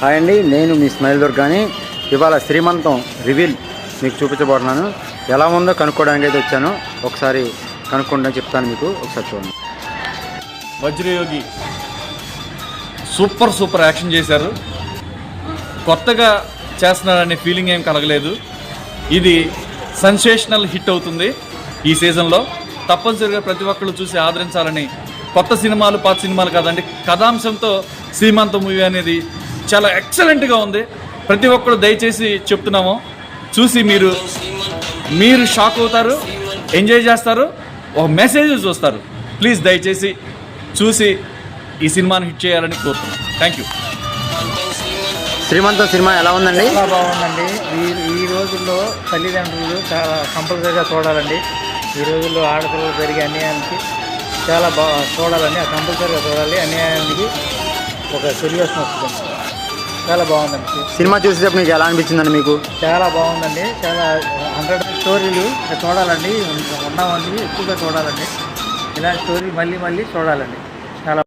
Hi అండి, నేను మీ smile దుర్గాని. ఇవాళ శ్రీమంతం రివీల్ మీకు చూపించబోతున్నాను. ఎలా ఉందో కనుక్కోవడానికి అయితే వచ్చాను. ఒకసారి కనుక్కుంటే చెప్తాను మీకు. ఒకసారి చూడండి. వజ్రయోగి సూపర్ యాక్షన్ చేశారు. కొత్తగా చేస్తున్నారనే ఫీలింగ్ ఏం కలగలేదు. ఇది సెన్సేషనల్ హిట్ అవుతుంది ఈ సీజన్లో. తప్పనిసరిగా ప్రతి ఒక్కళ్ళు చూసి ఆదరించాలని. కొత్త సినిమాలు పాత సినిమాలు కాదండి, కథాంశంతో శ్రీమంతం మూవీ అనేది చాలా ఎక్సలెంట్గా ఉంది. ప్రతి ఒక్కరు దయచేసి చెప్తున్నాము, చూసి మీరు షాక్ అవుతారు, ఎంజాయ్ చేస్తారు, ఒక మెసేజ్ చూస్తారు. ప్లీజ్ దయచేసి చూసి ఈ సినిమాని హిట్ చేయాలని కోరుతున్నాను. Thank you. శ్రీమంతం సినిమా ఎలా ఉందండి? చాలా బాగుందండి. ఈ రోజుల్లో తల్లిదండ్రులు చాలా కంపల్సరీగా చూడాలండి. ఈ రోజుల్లో ఆడపిల్లలు జరిగే అన్యాయానికి చాలా చూడాలండి. కంపల్సరీగా చూడాలి. అన్యాయానికి ఒక సొల్యూషన్ వస్తుంది. చాలా బాగుందండి సినిమా చూసేటప్పుడు మీకు ఎలా అనిపించిందండి? మీకు చాలా బాగుందండి. చాలా 100 స్టోరీలు చూడాలండి. ఉన్నామండి ఎక్కువగా చూడాలండి. ఇలాంటి స్టోరీ మళ్ళీ చూడాలండి. చాలా